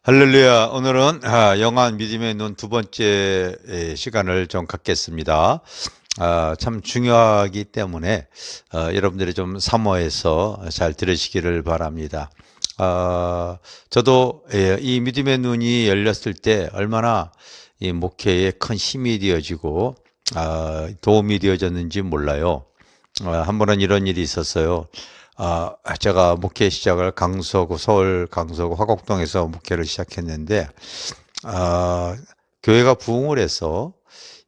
할렐루야. 오늘은 영한 믿음의 눈 두 번째 시간을 좀 갖겠습니다. 참 중요하기 때문에 여러분들이 좀 사모해서 잘 들으시기를 바랍니다. 저도 이 믿음의 눈이 열렸을 때 얼마나 이 목회에 큰 힘이 되어지고 도움이 되어졌는지 몰라요. 한 번은 이런 일이 있었어요. 제가 목회 시작을 서울 강서구 화곡동에서 목회를 시작했는데, 교회가 부흥을 해서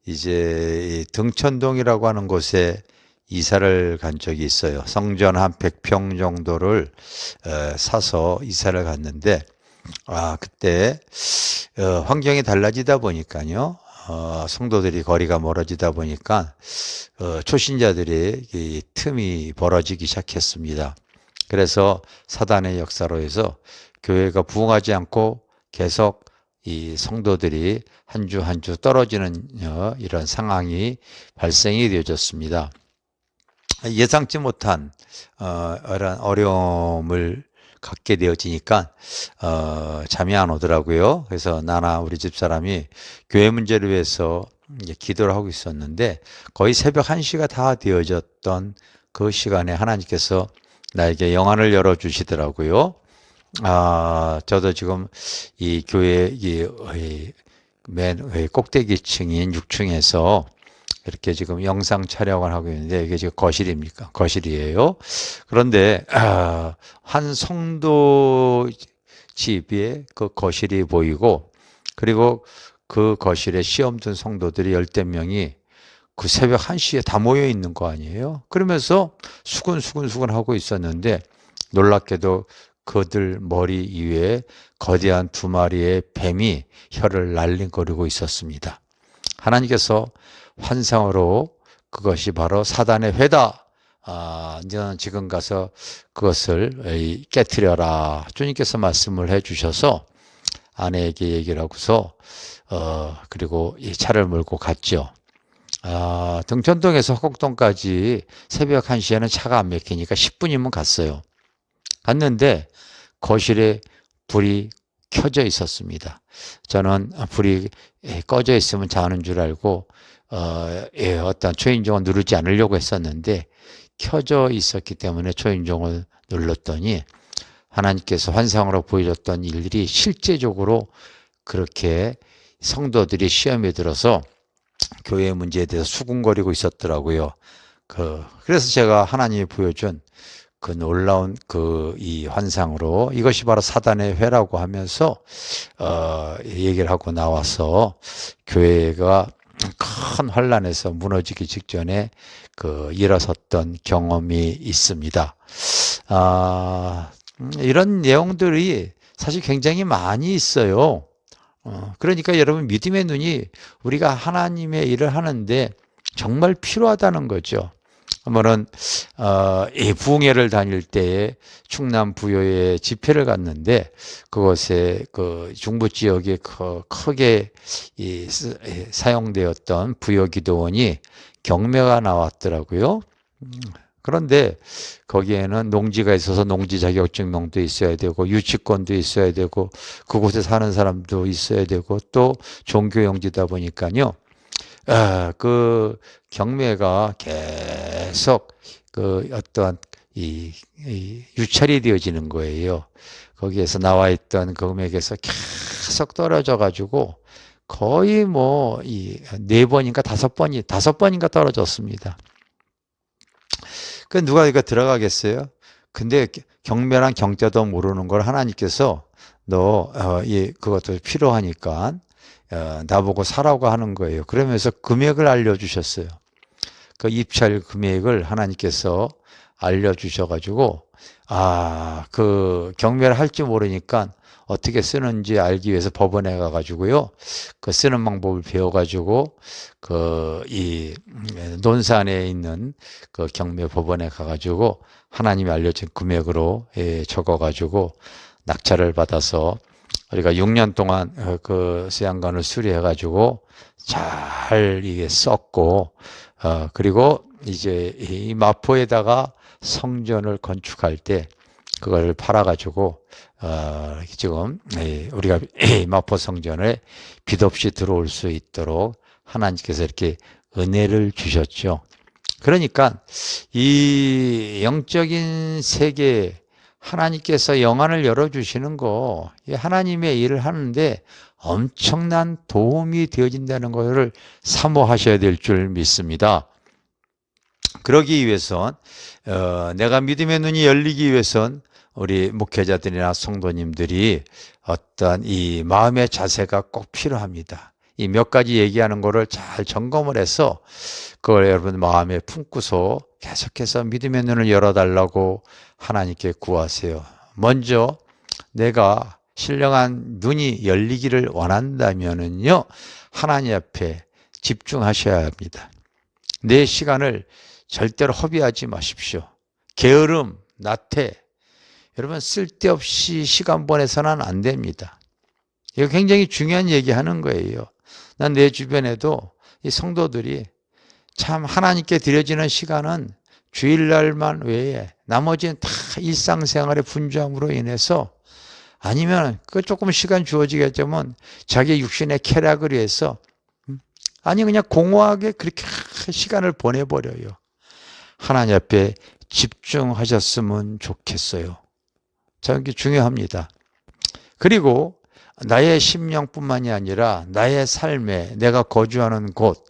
이제 이 등천동이라고 하는 곳에 이사를 간 적이 있어요. 성전 한 100평 정도를 사서 이사를 갔는데, 그때 환경이 달라지다 보니까요. 성도들이 거리가 멀어지다 보니까 초신자들의 이 틈이 벌어지기 시작했습니다. 그래서 사단의 역사로 해서 교회가 부흥하지 않고 계속 이 성도들이 한 주 한 주 떨어지는 이런 상황이 발생이 되어졌습니다. 예상치 못한 이런 어려움을 갖게 되어지니까 잠이 안 오더라고요. 그래서 나나 우리 집사람이 교회 문제를 위해서 이제 기도를 하고 있었는데, 거의 새벽 1시가 다 되어졌던 그 시간에 하나님께서 나에게 영안을 열어주시더라고요. 저도 지금 이 교회 맨 꼭대기층인 6층에서 이렇게 지금 영상 촬영을 하고 있는데, 이게 지금 거실입니까? 거실이에요. 그런데 한 성도 집에 그 거실이 보이고, 그리고 그 거실에 시험 든 성도들이 10명이 그 새벽 1시에 다 모여 있는 거 아니에요? 그러면서 수근수근 하고 있었는데, 놀랍게도 그들 머리 위에 거대한 2마리의 뱀이 혀를 날린거리고 있었습니다. 하나님께서 환상으로 그것이 바로 사단의 회다. 너는 지금 가서 그것을 깨트려라. 주님께서 말씀을 해주셔서 아내에게 얘기를 하고서 그리고 이 차를 몰고 갔죠. 등촌동에서 화곡동까지 새벽 1시에는 차가 안 막히니까 10분이면 갔어요. 갔는데 거실에 불이 켜져 있었습니다. 저는 불이 꺼져 있으면 자는 줄 알고 어떤 초인종을 누르지 않으려고 했었는데, 켜져 있었기 때문에 초인종을 눌렀더니 하나님께서 환상으로 보여줬던 일들이 실제적으로 그렇게 성도들이 시험에 들어서 교회 문제에 대해서 수군거리고 있었더라고요. 그래서 제가 하나님이 보여준 그 놀라운 이 환상으로 이것이 바로 사단의 회라고 하면서 얘기를 하고 나와서 교회가 큰 환란에서 무너지기 직전에 일어섰던 경험이 있습니다. 이런 내용들이 사실 굉장히 많이 있어요. 그러니까 여러분, 믿음의 눈이 우리가 하나님의 일을 하는데 정말 필요하다는 거죠. 한번은 이 부흥회를 다닐 때에 충남 부여에 집회를 갔는데, 그곳에 그 중부 지역에 크게 사용되었던 부여기도원이 경매가 나왔더라고요. 그런데 거기에는 농지가 있어서 농지 자격증명도 있어야 되고, 유치권도 있어야 되고, 그곳에 사는 사람도 있어야 되고, 또 종교용지다 보니까요. 그 경매가 계속 어떠한 유찰이 되어지는 거예요. 거기에서 나와 있던 금액에서 계속 떨어져 가지고 거의 4번인가 5번인가 떨어졌습니다. 그 누가 이거 들어가겠어요? 근데 경매랑 경자도 모르는 걸 하나님께서 그것도 필요하니까 나보고 사라고 하는 거예요. 그러면서 금액을 알려주셨어요. 그 입찰 금액을 하나님께서 알려주셔가지고, 그 경매를 할 줄 모르니까 어떻게 쓰는지 알기 위해서 법원에 가가지고요, 그 쓰는 방법을 배워가지고 이 논산에 있는 그 경매 법원에 가가지고 하나님이 알려준 금액으로 적어가지고 낙찰을 받아서 우리가 6년 동안 그 수양관을 수리해가지고 잘 이게 썼고, 그리고 이제 이 마포에다가 성전을 건축할 때 그걸 팔아가지고 지금 우리가 마포성전에 빚 없이 들어올 수 있도록 하나님께서 이렇게 은혜를 주셨죠. 그러니까 이 영적인 세계 하나님께서 영안을 열어주시는 거, 하나님의 일을 하는데 엄청난 도움이 되어진다는 것을 사모하셔야 될 줄 믿습니다. 그러기 위해선 내가 믿음의 눈이 열리기 위해선 우리 목회자들이나 성도님들이 어떤 이 마음의 자세가 꼭 필요합니다. 이 몇 가지 얘기하는 거를 잘 점검을 해서 그걸 여러분 마음에 품고서 계속해서 믿음의 눈을 열어달라고 하나님께 구하세요. 먼저 내가 신령한 눈이 열리기를 원한다면은요, 하나님 앞에 집중하셔야 합니다. 내 시간을 절대로 허비하지 마십시오. 게으름, 나태, 여러분 쓸데없이 시간 보내서는 안 됩니다. 이거 굉장히 중요한 얘기하는 거예요. 난 내 주변에도 이 성도들이 참 하나님께 드려지는 시간은 주일날만 외에 나머지는 다 일상생활의 분주함으로 인해서 아니면 그 조금 시간 주어지겠지만 자기 육신의 쾌락을 위해서 아니 그냥 공허하게 그렇게 시간을 보내버려요. 하나님 앞에 집중하셨으면 좋겠어요. 자, 이게 중요합니다. 그리고 나의 심령뿐만이 아니라 나의 삶에 내가 거주하는 곳,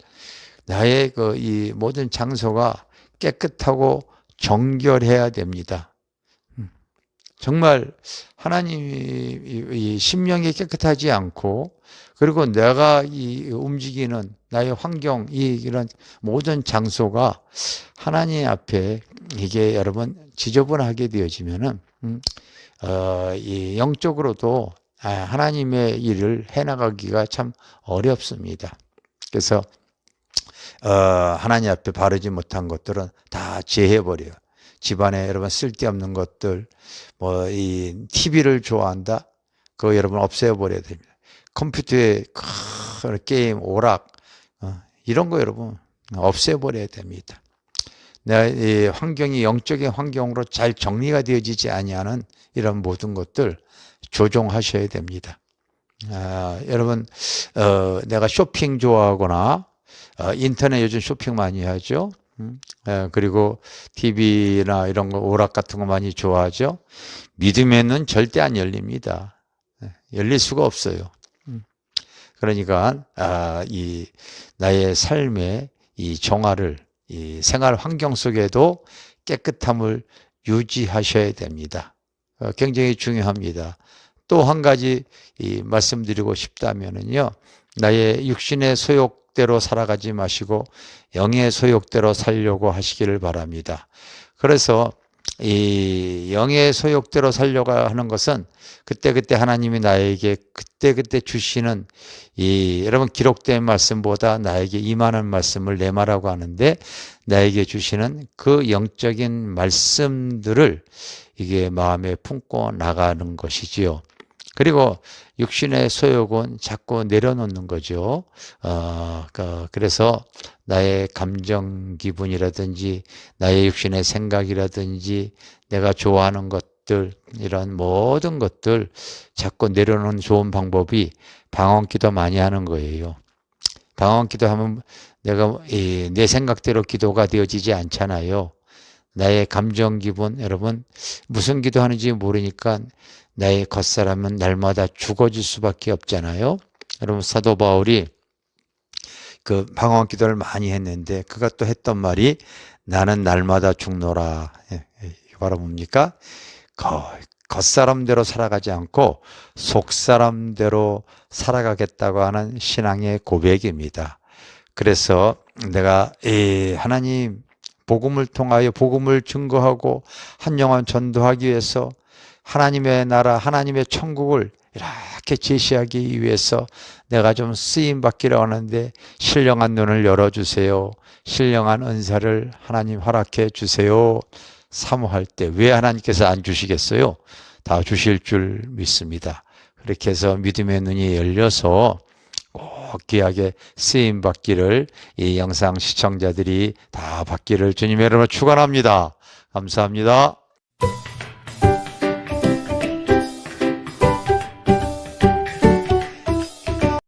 나의 이 모든 장소가 깨끗하고 정결해야 됩니다. 정말 하나님이 이 심령이 깨끗하지 않고 그리고 내가 이 움직이는 나의 환경, 이런 모든 장소가 하나님 앞에 이게 여러분 지저분하게 되어지면은 이 영적으로도 하나님의 일을 해나가기가 참 어렵습니다. 그래서 하나님 앞에 바르지 못한 것들은 다 제해버려요. 집안에 여러분 쓸데없는 것들, 뭐 이 TV를 좋아한다? 그거 여러분 없애버려야 됩니다. 컴퓨터에 게임, 오락 이런 거 여러분 없애버려야 됩니다. 내 환경이 영적인 환경으로 잘 정리가 되어지지 아니하는 이런 모든 것들 조종하셔야 됩니다. 여러분 내가 쇼핑 좋아하거나 인터넷 요즘 쇼핑 많이 하죠. 그리고 TV나 이런 거 오락 같은 거 많이 좋아하죠. 믿음에는 절대 안 열립니다. 열릴 수가 없어요. 그러니까 이 나의 삶의 이 정화를 이 생활 환경 속에도 깨끗함을 유지하셔야 됩니다. 굉장히 중요합니다. 또 한 가지 말씀드리고 싶다면은요, 나의 육신의 소욕대로 살아가지 마시고 영의 소욕대로 살려고 하시기를 바랍니다. 그래서 이 영의 소욕대로 살려고 하는 것은 그때그때 하나님이 나에게 그때그때 주시는 이 여러분 기록된 말씀보다 나에게 임하는 말씀을 내마라고 하는데 나에게 주시는 그 영적인 말씀들을 이게 마음에 품고 나가는 것이지요. 그리고 육신의 소욕은 자꾸 내려놓는 거죠. 그래서 나의 감정 기분이라든지 나의 육신의 생각이라든지 내가 좋아하는 것들 이런 모든 것들 자꾸 내려놓는 좋은 방법이 방언기도 많이 하는 거예요. 방언기도 하면 내가 내 생각대로 기도가 되어지지 않잖아요. 나의 감정 기분 여러분 무슨 기도하는지 모르니까 나의 겉사람은 날마다 죽어질 수밖에 없잖아요. 여러분 사도 바울이 그 방언 기도를 많이 했는데 그가 또 했던 말이 나는 날마다 죽노라. 이게 바로 뭡니까? 겉사람대로 살아가지 않고 속사람대로 살아가겠다고 하는 신앙의 고백입니다. 그래서 내가 하나님 복음을 통하여 복음을 증거하고 한 영혼 전도하기 위해서 하나님의 나라, 하나님의 천국을 이렇게 제시하기 위해서 내가 좀 쓰임 받기를 하는데 신령한 눈을 열어주세요. 신령한 은사를 하나님 허락해 주세요. 사모할 때 왜 하나님께서 안 주시겠어요? 다 주실 줄 믿습니다. 그렇게 해서 믿음의 눈이 열려서 꼭 귀하게 쓰임 받기를 이 영상 시청자들이 다 받기를 주님의 이름으로 축원합니다. 감사합니다.